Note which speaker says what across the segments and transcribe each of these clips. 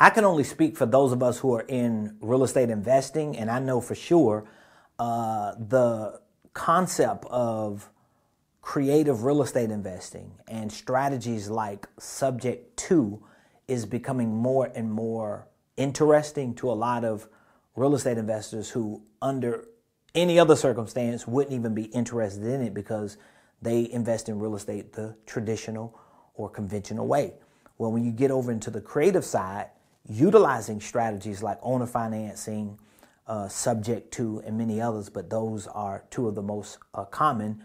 Speaker 1: I can only speak for those of us who are in real estate investing, and I know for sure the concept of creative real estate investing and strategies like subject to is becoming more and more interesting to a lot of real estate investors who under any other circumstance wouldn't even be interested in it because they invest in real estate the traditional or conventional way. Well, when you get over into the creative side, utilizing strategies like owner financing, subject to, and many others, but those are two of the most common,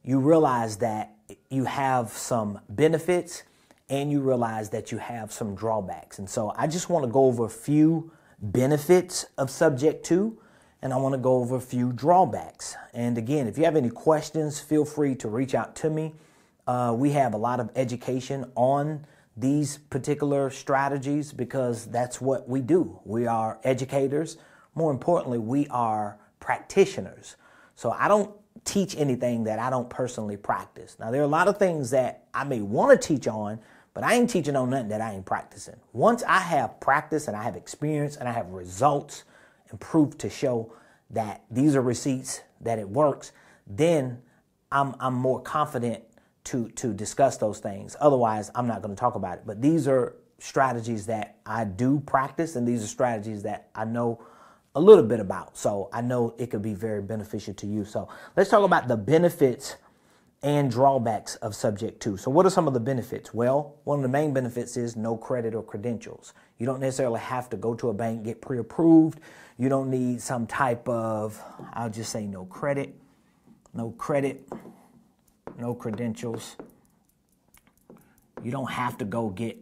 Speaker 1: you realize that you have some benefits and you realize that you have some drawbacks. And so I just want to go over a few benefits of subject to, and I want to go over a few drawbacks. And again, if you have any questions, feel free to reach out to me. We have a lot of education on these particular strategies because that's what we do. We are educators. More importantly, we are practitioners. So I don't teach anything that I don't personally practice. Now, there are a lot of things that I may want to teach on, but I ain't teaching on nothing that I ain't practicing. Once I have practice and I have experience and I have results and proof to show that these are receipts, that it works, then I'm more confident to discuss those things. Otherwise, I'm not going to talk about it. But these are strategies that I do practice, and these are strategies that I know a little bit about. So I know it could be very beneficial to you. So let's talk about the benefits and drawbacks of subject to. So what are some of the benefits? Well, one of the main benefits is no credit or credentials. You don't necessarily have to go to a bank, get pre-approved. You don't need some type of, I'll just say no credit, no credentials. You don't have to go get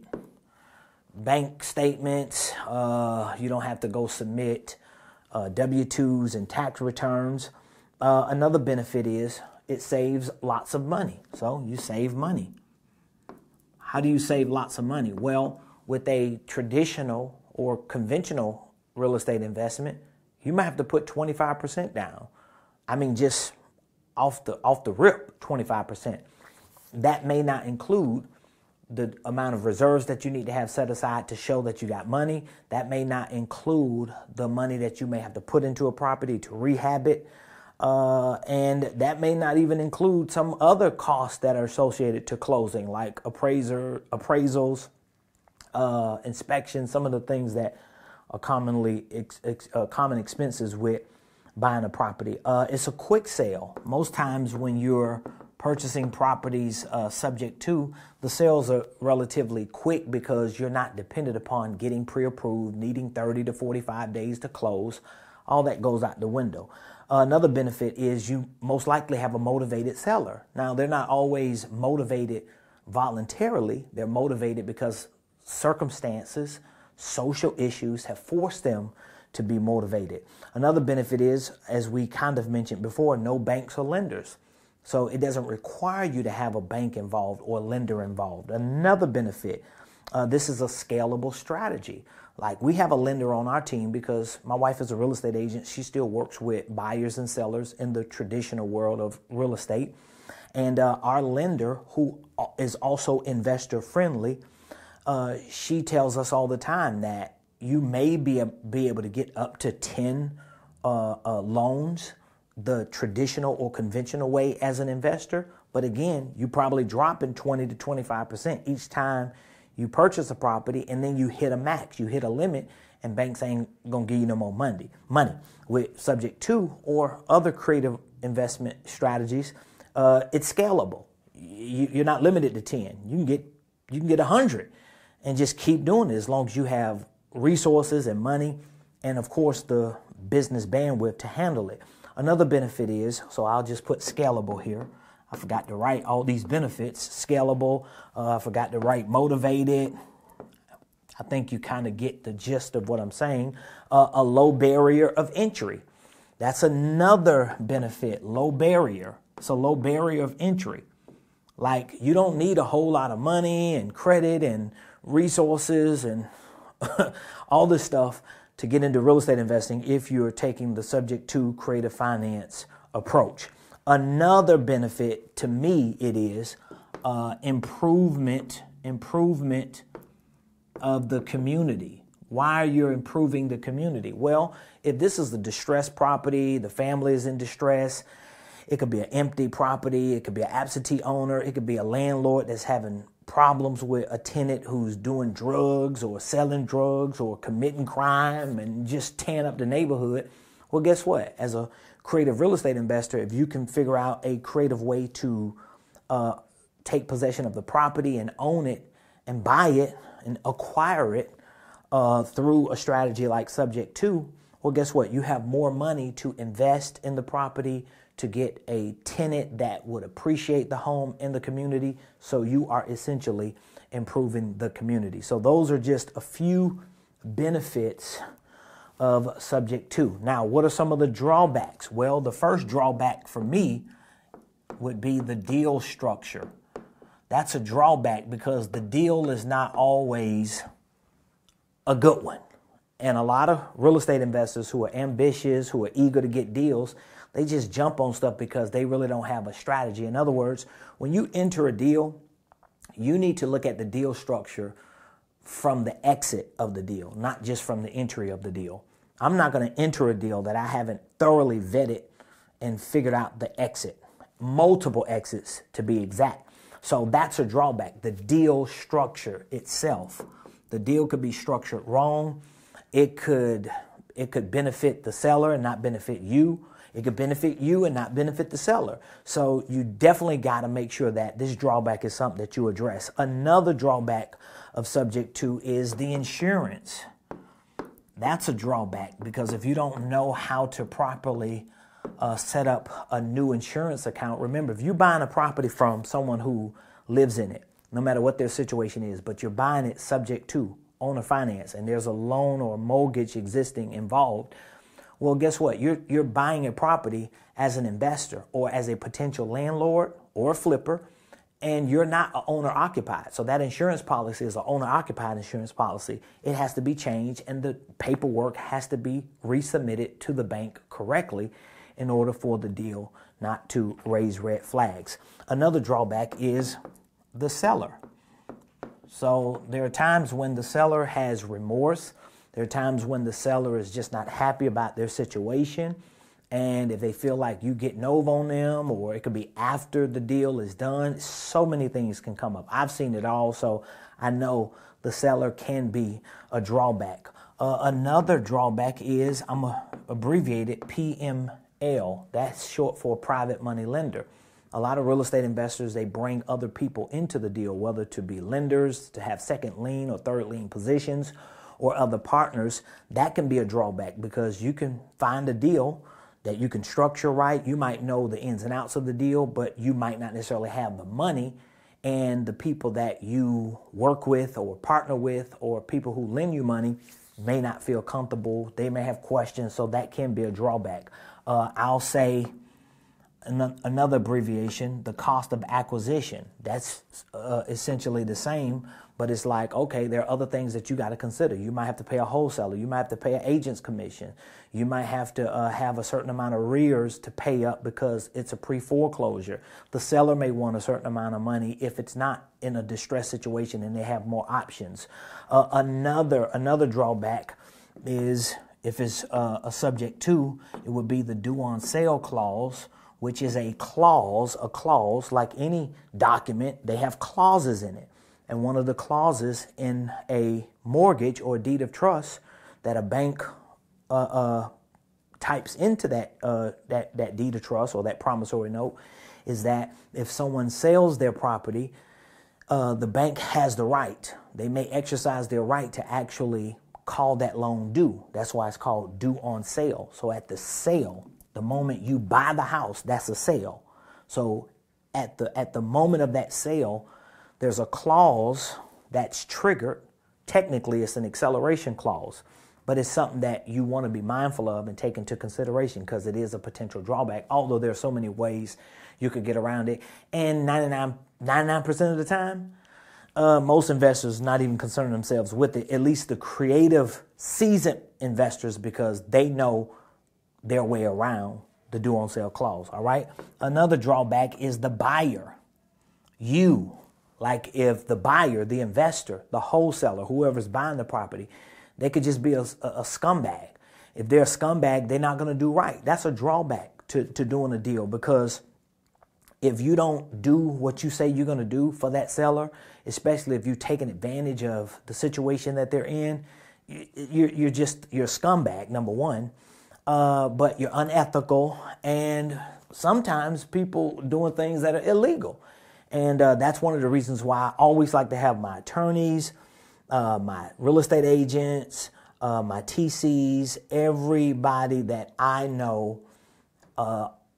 Speaker 1: bank statements. You don't have to go submit W-2s and tax returns. Another benefit is it saves lots of money. So you save money. How do you save lots of money? Well, with a traditional or conventional real estate investment, you might have to put 25% down. I mean, just off the rip, 25%. That may not include the amount of reserves that you need to have set aside to show that you got money. That may not include the money that you may have to put into a property to rehab it. And that may not even include some other costs that are associated to closing, like appraisals, inspections, some of the things that are commonly common expenses with buying a property. It's a quick sale. Most times when you're purchasing properties subject to, the sales are relatively quick because you're not dependent upon getting pre-approved, needing 30 to 45 days to close. All that goes out the window. Another benefit is you most likely have a motivated seller. Now, they're not always motivated voluntarily. They're motivated because circumstances, social issues have forced them to be motivated. Another benefit is, as we kind of mentioned before, no banks or lenders. So it doesn't require you to have a bank involved or lender involved. Another benefit, this is a scalable strategy. Like we have a lender on our team because my wife is a real estate agent. She still works with buyers and sellers in the traditional world of real estate. And our lender, who is also investor friendly, she tells us all the time that you may be able to get up to 10 loans the traditional or conventional way as an investor. But again, you probably dropping 20 to 25% each time you purchase a property, and then you hit a max, you hit a limit, and banks ain't gonna give you no more money. With subject to or other creative investment strategies, it's scalable. You're not limited to 10. You can get 100 and just keep doing it as long as you have resources and money and, of course, the business bandwidth to handle it. Another benefit is, so I'll just put scalable here. I forgot to write all these benefits. Scalable, I forgot to write motivated. I think you kind of get the gist of what I'm saying. A low barrier of entry. That's another benefit, low barrier. It's a low barrier of entry. Like you don't need a whole lot of money and credit and resources and all this stuff to get into real estate investing if you're taking the subject to creative finance approach. Another benefit to me, it is improvement of the community. Why are you improving the community? Well, if this is a distressed property, the family is in distress, it could be an empty property, it could be an absentee owner, it could be a landlord that's having problems with a tenant who's doing drugs or selling drugs or committing crime and just tearing up the neighborhood. Well, guess what? As a creative real estate investor, if you can figure out a creative way to take possession of the property and own it and buy it and acquire it through a strategy like Subject 2, well, guess what? You have more money to invest in the property, to get a tenant that would appreciate the home in the community. So you are essentially improving the community. So those are just a few benefits of Subject 2. Now, what are some of the drawbacks? Well, the first drawback for me would be the deal structure. That's a drawback because the deal is not always a good one. And a lot of real estate investors who are ambitious, who are eager to get deals, they just jump on stuff because they really don't have a strategy. In other words, when you enter a deal, you need to look at the deal structure from the exit of the deal, not just from the entry of the deal. I'm not going to enter a deal that I haven't thoroughly vetted and figured out the exit, multiple exits to be exact. So that's a drawback, the deal structure itself. The deal could be structured wrong. It could benefit the seller and not benefit you. It could benefit you and not benefit the seller. So you definitely got to make sure that this drawback is something that you address. Another drawback of Subject 2 is the insurance. That's a drawback because if you don't know how to properly set up a new insurance account, remember, if you're buying a property from someone who lives in it, no matter what their situation is, but you're buying it subject to owner finance and there's a loan or a mortgage existing involved, well, guess what? You're buying a property as an investor or as a potential landlord or a flipper, and you're not an owner-occupied. So that insurance policy is an owner-occupied insurance policy. It has to be changed, and the paperwork has to be resubmitted to the bank correctly in order for the deal not to raise red flags. Another drawback is the seller. So there are times when the seller has remorse. There are times when the seller is just not happy about their situation. And if they feel like you getting over on them, or it could be after the deal is done, so many things can come up. I've seen it all, so I know the seller can be a drawback. Another drawback is, I'm going to abbreviate it, PML. That's short for private money lender. A lot of real estate investors, they bring other people into the deal, whether to be lenders, to have second lien or third lien positions, or other partners. That can be a drawback because you can find a deal that you can structure right. You might know the ins and outs of the deal, but you might not necessarily have the money. And the people that you work with or partner with or people who lend you money may not feel comfortable. They may have questions, so that can be a drawback. I'll say another abbreviation, the cost of acquisition. That's essentially the same, but it's like, okay, there are other things that you got to consider. You might have to pay a wholesaler. You might have to pay an agent's commission. You might have to have a certain amount of arrears to pay up because it's a pre-foreclosure. The seller may want a certain amount of money if it's not in a distressed situation and they have more options. Another drawback is if it's a subject to, it would be the due on sale clause, which is a clause like any document. They have clauses in it. And one of the clauses in a mortgage or deed of trust that a bank types into that deed of trust or that promissory note is that if someone sells their property, the bank has the right. They may exercise their right to actually call that loan due. That's why it's called due on sale. So at the sale, the moment you buy the house, that's a sale. So at the moment of that sale, there's a clause that's triggered. Technically, it's an acceleration clause, but it's something that you want to be mindful of and take into consideration because it is a potential drawback, although there are so many ways you could get around it. And 99% of the time, most investors not even concern themselves with it, at least the creative, seasoned investors, because they know their way around the due on sale clause, all right? Another drawback is the buyer. Like if the buyer, the investor, the wholesaler, whoever's buying the property, They could just be a scumbag. If they're a scumbag, they're not going to do right. That's a drawback to doing a deal, because if you don't do what you say you're going to do for that seller, especially if you're taking advantage of the situation that they're in, you're a scumbag, number one. But you're unethical, and sometimes people doing things that are illegal. And that's one of the reasons why I always like to have my attorneys, my real estate agents, my TCs, everybody that I know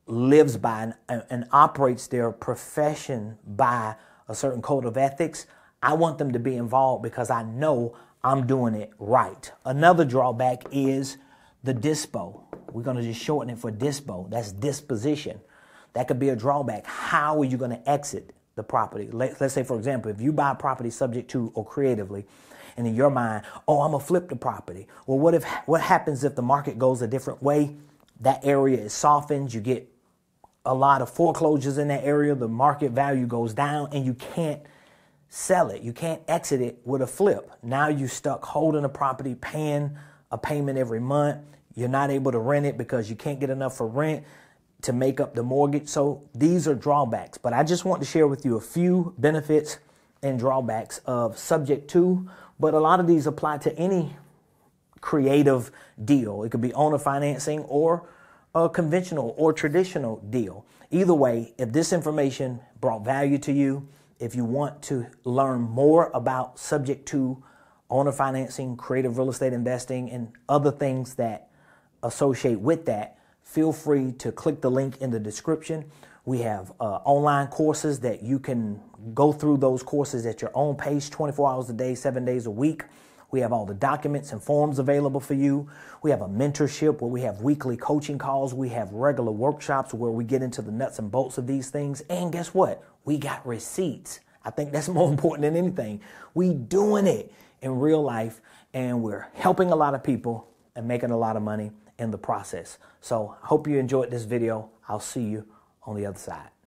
Speaker 1: lives by and operates their profession by a certain code of ethics. I want them to be involved because I know I'm doing it right. Another drawback is the dispo. We're going to just shorten it for dispo. That's disposition. That could be a drawback. How are you going to exit the property? Let's say, for example, if you buy a property subject to or creatively, and in your mind, oh, I'm going to flip the property. Well, what happens if the market goes a different way? That area is softened. You get a lot of foreclosures in that area. The market value goes down, and you can't sell it. You can't exit it with a flip. Now you're stuck holding a property, paying a payment every month. You're not able to rent it because you can't get enough for rent to make up the mortgage. So these are drawbacks. But I just want to share with you a few benefits and drawbacks of subject to. But a lot of these apply to any creative deal. It could be owner financing or a conventional or traditional deal. Either way, if this information brought value to you, if you want to learn more about subject to owner financing, creative real estate investing, and other things that associate with that, feel free to click the link in the description. We have online courses that you can go through those courses at your own pace, 24 hours a day, 7 days a week. We have all the documents and forms available for you. We have a mentorship where we have weekly coaching calls. We have regular workshops where we get into the nuts and bolts of these things. And guess what? We got receipts. I think that's more important than anything. We doing it in real life, and we're helping a lot of people and making a lot of money in the process. So I hope you enjoyed this video. I'll see you on the other side.